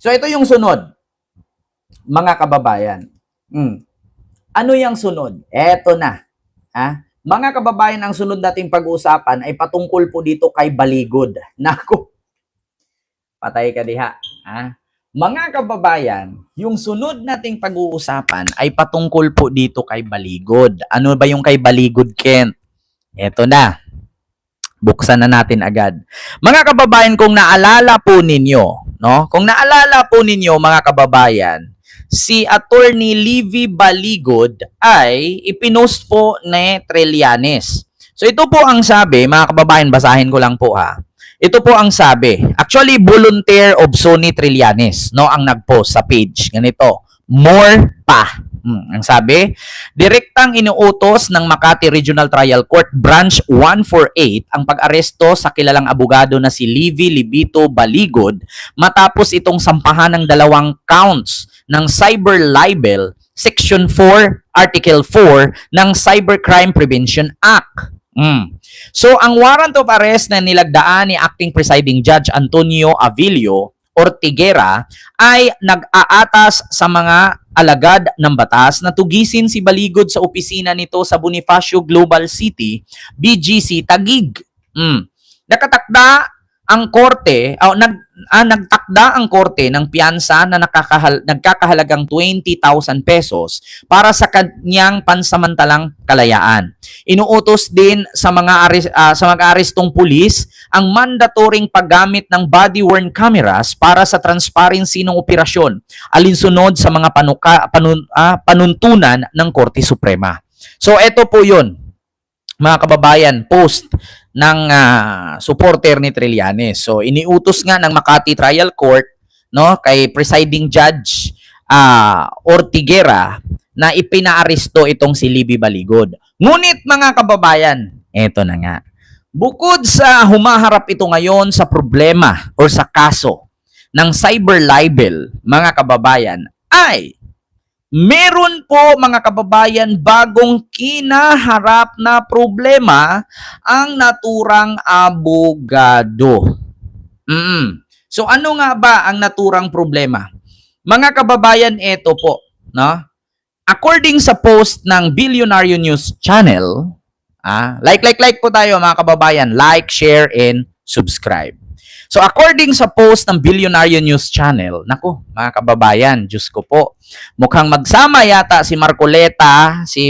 So ito yung sunod, mga kababayan. Ano yung sunod? Eto na. Mga kababayan, ang sunod nating pag-uusapan ay patungkol po dito kay Baligod. Naku, patay ka diha. Mga kababayan, yung sunod nating pag-uusapan ay patungkol po dito kay Baligod. Ano ba yung kay Baligod, Kent? Eto na. Buksan na natin agad. Mga kababayan, kung naalala po ninyo, no? Kung naalala po ninyo, mga kababayan, si Attorney Livy Baligod ay ipinost po ni Trillanes. So ito po ang sabi, mga kababayan, basahin ko lang po ha. Ito po ang sabi. Actually, volunteer of Sonny Trillanes, no, ang nagpost sa page. Ganito, more pa. Ang sabi, direktang inuutos ng Makati Regional Trial Court Branch 148 ang pag-aresto sa kilalang abogado na si Livy Libito Baligod matapos itong sampahan ng 2 counts ng cyber libel, Section 4, Article 4 ng Cybercrime Prevention Act. So, ang warrant of arrest na nilagdaan ni Acting Presiding Judge Antonio Avilio Ortigera ay nag-aatas sa mga alagad ng batas na tugisin si Baligod sa opisina nito sa Bonifacio Global City, BGC Taguig. Nakatakda ang korte, nagtakda ang korte ng piyansa na nagkakahalagang 20,000 pesos para sa kanyang pansamantalang kalayaan. Inuutos din sa mga arestong pulis ang mandatoring paggamit ng body-worn cameras para sa transparency ng operasyon, alinsunod sa mga panuntunan ng Korte Suprema. So eto po 'yun, mga kababayan, post ng supporter ni Trillanes. So iniutos nga ng Makati Trial Court, no, kay Presiding Judge Ortigera na ipinaaresto itong si Livy Baligod. Ngunit mga kababayan, eto na nga. Bukod sa humaharap ito ngayon sa problema o sa kaso ng cyber libel, mga kababayan, ay meron po, mga kababayan, bagong kinaharap na problema ang naturang abogado. So ano nga ba ang naturang problema? Mga kababayan, ito po, no? According sa post ng Billionaire News Channel, like po tayo, mga kababayan, like, share, and subscribe. So according sa post ng Billionaire News Channel, naku, mga kababayan, Diyos ko po, mukhang magsama yata si Marcoleta, si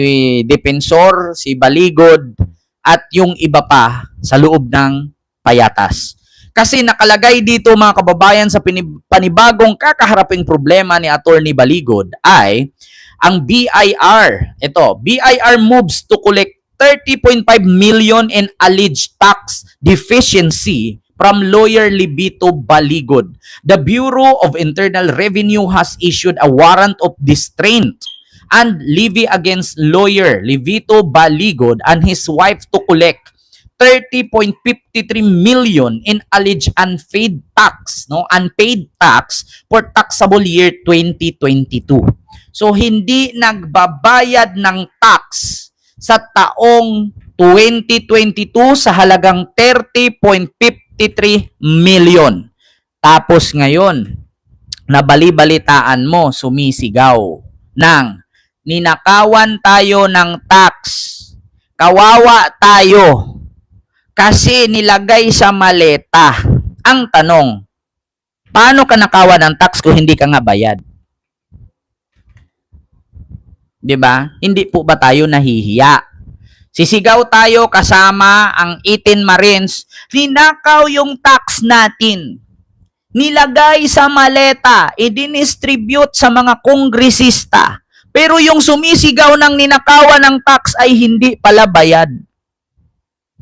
Defensor, si Baligod, at yung iba pa sa loob ng payatas. Kasi nakalagay dito, mga kababayan, sa panibagong kakaharaping problema ni Attorney Baligod ay ang BIR. Ito, BIR moves to collect 30.5 million in alleged tax deficiency from lawyer Libito Baligod. The Bureau of Internal Revenue has issued a warrant of distraint and levy against lawyer Libito Baligod and his wife to collect 30.53 million in alleged unpaid tax for taxable year 2022. So hindi nagbabayad ng tax sa taong 2022 sa halagang 30.53 million. Tapos ngayon, nabali-balitaan mo, sumisigaw ng ninakawan tayo ng tax. Kawawa tayo kasi nilagay sa maleta. Ang tanong, paano ka nakawan ng tax kung hindi ka nga bayad? 'Di ba? Hindi po ba tayo nahihiya? Sisigaw tayo kasama ang 18 Marines, ninakaw yung tax natin. Nilagay sa maleta, i-distribute sa mga kongresista. Pero yung sumisigaw ng ninakawan ng tax ay hindi pala bayad.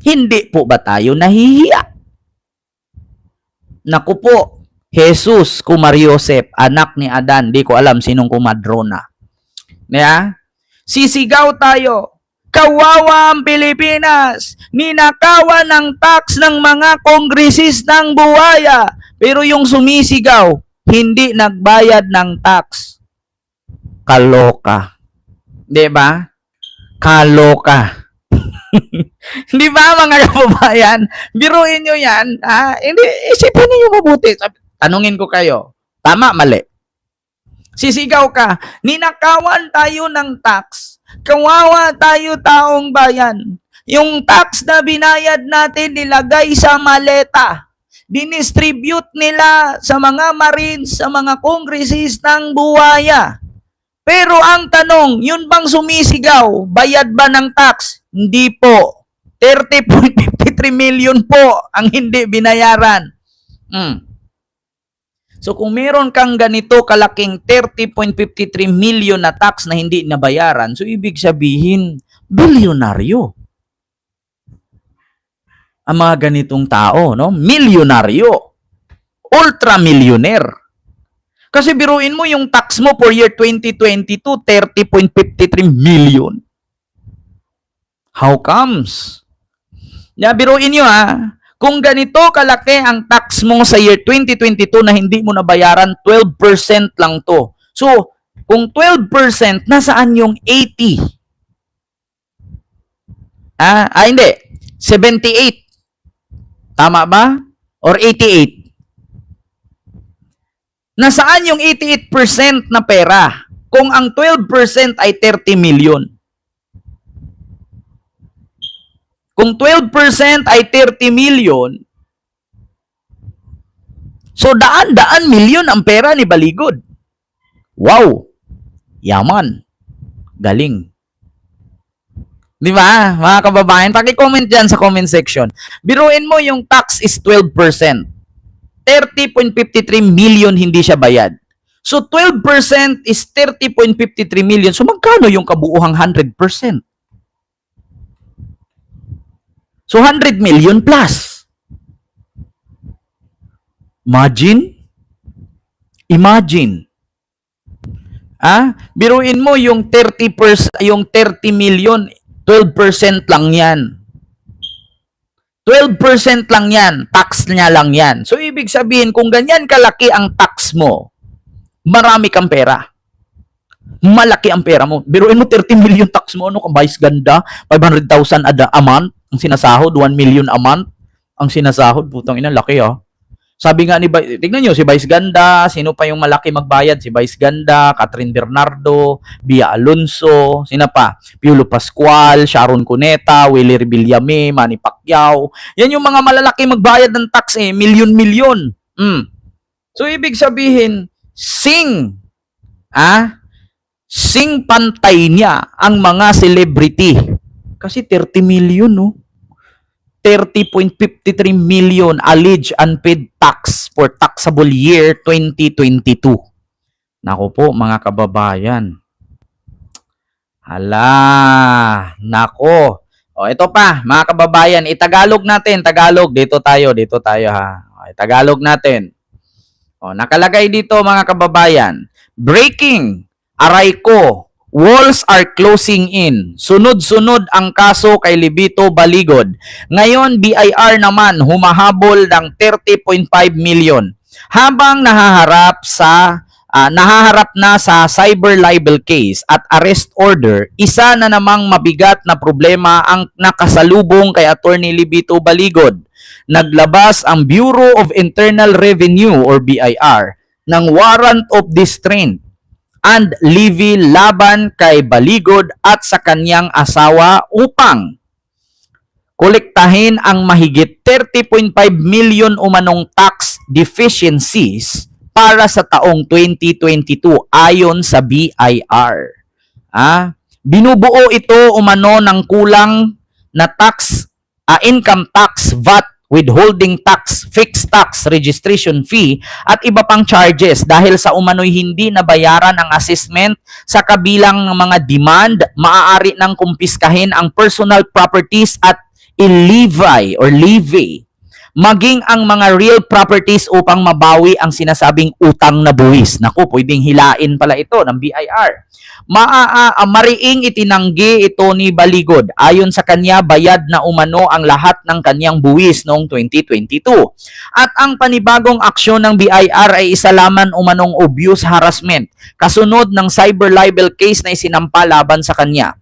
Hindi po ba tayo nahihiya? Naku po, Jesus Kumariosep, anak ni Adan, di ko alam sinong kumadrona. Sisigaw tayo, kawawa ang Pilipinas, ninakawan ng tax ng mga kongresistang buwaya, pero yung sumisigaw, hindi nagbayad ng tax. Kaloka. 'Di ba? Kaloka. Di ba, mga kababayan? Biruin nyo yan. Hindi, isipin niyo mabuti. Tanungin ko kayo, Tama, mali. Sisigaw ka, ninakawan tayo ng tax. Kawawa tayo taong bayan. Yung tax na binayad natin nilagay sa maleta. Dinistribute nila sa mga Marines, sa mga kongresistang buwaya. Pero ang tanong, yun bang sumisigaw, bayad ba ng tax? Hindi po. 30.53 million po ang hindi binayaran. So kung meron kang ganito kalaking 30.53 million na tax na hindi nabayaran, so ibig sabihin, bilyonaryo. Ang mga ganitong tao, no? Milyonaryo. Ultra-millionaire. Kasi biruin mo yung tax mo for year 2022, 30.53 million. How comes? Biruin nyo kung ganito kalaki ang tax mo sa year 2022 na hindi mo nabayaran, 12% lang to. So, kung 12%, nasaan yung 80? Hindi. 78. Tama ba? Or 88? Nasaan yung 88% na pera? Kung ang 12% ay 30 million. Kung 12% ay 30 million, so daan-daan milyon ang pera ni Baligod. Wow! Yaman. Galing. Di ba, mga kababayan? Paki-comment dyan sa comment section. Biruin mo yung tax is 12%. 30.53 million hindi siya bayad. So 12% is 30.53 million. So magkano yung kabuuhang 100%? So 100 million plus. Imagine. Biruin mo yung 30%, yung 30 million, 12% lang yan. 12% lang yan. Tax niya lang yan. So ibig sabihin, kung ganyan kalaki ang tax mo, marami kang pera. Malaki ang pera mo. Biruin mo 30 million tax mo, ano, kabayis ganda, 500,000 a month, ang sinasahod, 1 million a month, ang sinasahod, putang ina, laki Sabi nga ni, tignan nyo, si Vice Ganda, sino pa yung malaki magbayad? Si Vice Ganda, Catherine Bernardo, Bia Alonso, sino pa? Piolo Pascual, Sharon Cuneta, Willie Villame, Manny Pacquiao. Yan yung mga malalaki magbayad ng tax milyon-milyon. So, ibig sabihin, sing pantay niya ang mga celebrity. Kasi 30 million, no? 30.53 million alleged unpaid tax for taxable year 2022. Nako po, mga kababayan. Nako. Ito pa, mga kababayan, itagalog natin, Tagalog, dito tayo Tagalog natin. Nakalagay dito, mga kababayan, breaking, aray ko, walls are closing in. Sunod-sunod ang kaso kay Libito Baligod. Ngayon, BIR naman humahabol ng 30.5 million. Habang nahaharap na sa cyber libel case at arrest order, isa na namang mabigat na problema ang nakasalubong kay Attorney Libito Baligod. Naglabas ang Bureau of Internal Revenue or BIR ng warrant of distraint and levy laban kay Baligod at sa kanyang asawa upang kolektahin ang mahigit 30.5 million umanong tax deficiencies para sa taong 2022 ayon sa BIR. Binubuo ito umano ng kulang na tax, income tax, VAT, withholding tax, fixed tax, registration fee, at iba pang charges dahil sa umano'y hindi nabayaran ang assessment sa kabilang mga demand, maaari nang kumpiskahin ang personal properties at i-levy or levy, maging ang mga real properties upang mabawi ang sinasabing utang na buwis. Naku, pwedeng hilain pala ito ng BIR. Mariing itinanggi ito ni Baligod. Ayon sa kanya, bayad na umano ang lahat ng kanyang buwis noong 2022. At ang panibagong aksyon ng BIR ay isa lamang umanong abuse harassment, kasunod ng cyber libel case na isinampa laban sa kanya.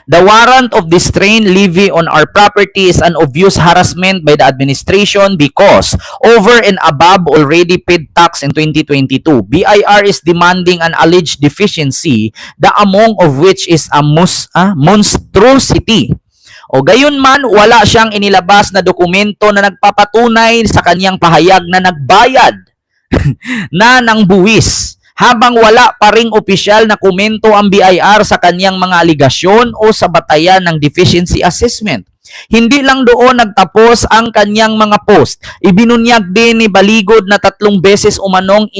The warrant of distraint levy on our property is an obvious harassment by the administration because over and above already paid tax in 2022, BIR is demanding an alleged deficiency, the amount of which is a monstrosity. O gayon man, wala siyang inilabas na dokumento na nagpapatunay sa kanyang pahayag na nagbayad na ng buwis, habang wala pa ring opisyal na komento ang BIR sa kanyang mga aligasyon o sa batayan ng deficiency assessment. Hindi lang doon nagtapos ang kanyang mga post. Ibinunyag din ni Baligod na 3 beses umanong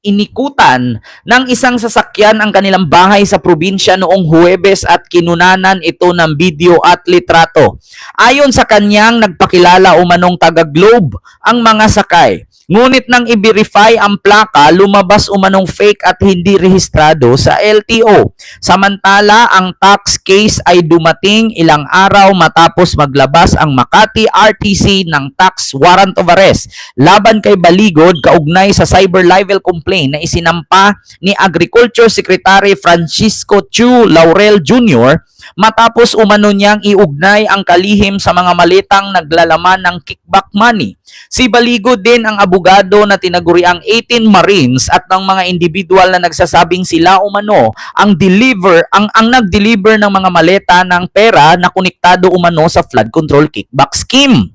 inikutan ng isang sasakyan ang kanilang bahay sa probinsya noong Huwebes at kinunanan ito ng video at litrato. Ayon sa kanyang nagpakilala umanong taga-Globe ang mga sakay. Ngunit nang i-verify ang plaka, lumabas umanong fake at hindi rehistrado sa LTO. Samantala, ang tax case ay dumating ilang araw matapos maglabas ang Makati RTC ng tax warrant of arrest laban kay Baligod kaugnay sa cyber libel complaint na isinampa ni Agriculture Secretary Francisco Chu Laurel Jr. matapos umano niyang iugnay ang kalihim sa mga malitang naglalaman ng kickback money. Si Baligod din ang abogado na tinaguriang 18 Marines at ng mga individual na nagsasabing sila umano ang nag-deliver ng mga maleta ng pera na konektado umano sa flood control kickback scheme.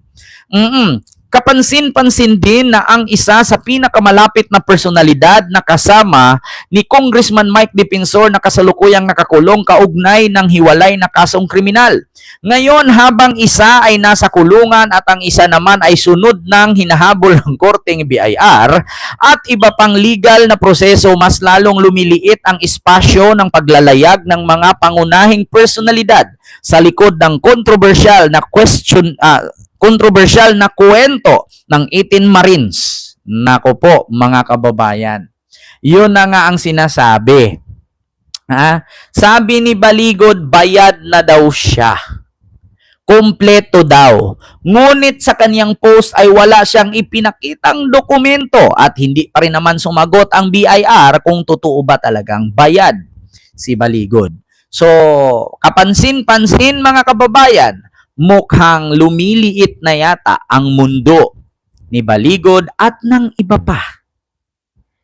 Kapansin-pansin din na ang isa sa pinakamalapit na personalidad na kasama ni Congressman Mike Defensor na kasalukuyang nakakulong kaugnay ng hiwalay na kasong kriminal. Ngayon, habang isa ay nasa kulungan at ang isa naman ay sunod ng hinahabol ng korteng BIR at iba pang legal na proseso, mas lalong lumiliit ang espasyo ng paglalayag ng mga pangunahing personalidad sa likod ng kontrobersyal na kwento ng 18 Marines. Nako po, mga kababayan. Yun na nga ang sinasabi. Sabi ni Baligod, bayad na daw siya. Kompleto daw. Ngunit sa kanyang post ay wala siyang ipinakitang dokumento at hindi pa rin naman sumagot ang BIR kung totoo ba talagang bayad si Baligod. So, kapansin-pansin mga kababayan, mukhang lumiliit na yata ang mundo ni Baligod at ng iba pa.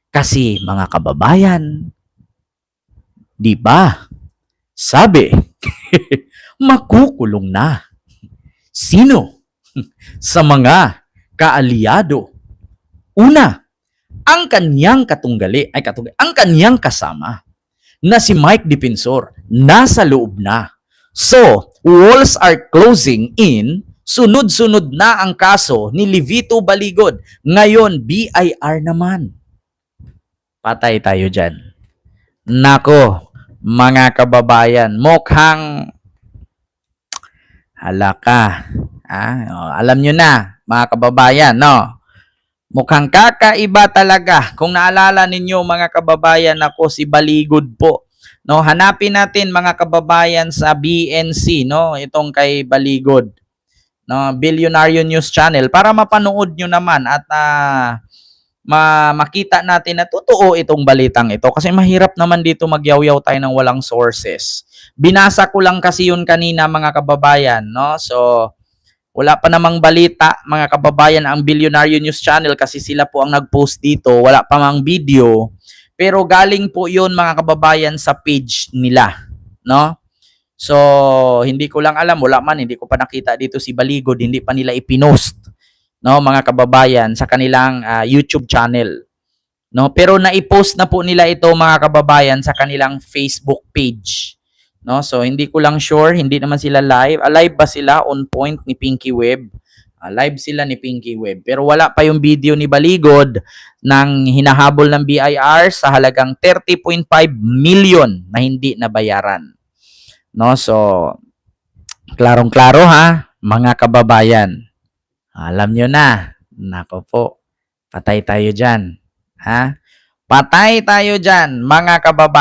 Kasi mga kababayan, di ba? Sabi, makukulong na. Sino? Sa mga kaalyado. Una, ang kanyang ang kanyang kasama na si Mike Defensor nasa loob na. So, walls are closing in, sunod-sunod na ang kaso ni Livito Baligod. Ngayon, BIR naman. Patay tayo dyan. Nako, mga kababayan, mukhang halaka. Alam nyo na, mga kababayan, no? Mukhang kakaiba talaga. Kung naalala ninyo, mga kababayan, ako si Baligod po. No, hanapin natin mga kababayan sa BNC, no, itong kay Baligod, no, Billionaire News Channel, para mapanood nyo naman at makita natin na totoo itong balitang ito kasi mahirap naman dito magyaw-yaw tayo ng walang sources. Binasa ko lang kasi yun kanina mga kababayan, no, so wala pa namang balita mga kababayan ang Billionaire News Channel kasi sila po ang nag-post dito, wala pa mang video. Pero galing po 'yun mga kababayan sa page nila, no? So, hindi ko lang alam, hindi ko pa nakita dito si Baligod, hindi pa nila ipinost, no, mga kababayan sa kanilang YouTube channel, no? Pero naipost na po nila ito mga kababayan sa kanilang Facebook page, no? So, hindi ko lang sure, hindi naman sila live. Alive ba sila on point ni Pinky Web? Live sila ni Pinky Web. Pero wala pa yung video ni Baligod ng hinahabol ng BIR sa halagang 30.5 million na hindi nabayaran. No, so klarong-klaro ha, mga kababayan. Alam nyo na. Nako po. Patay tayo dyan. Ha? Patay tayo dyan, mga kababayan.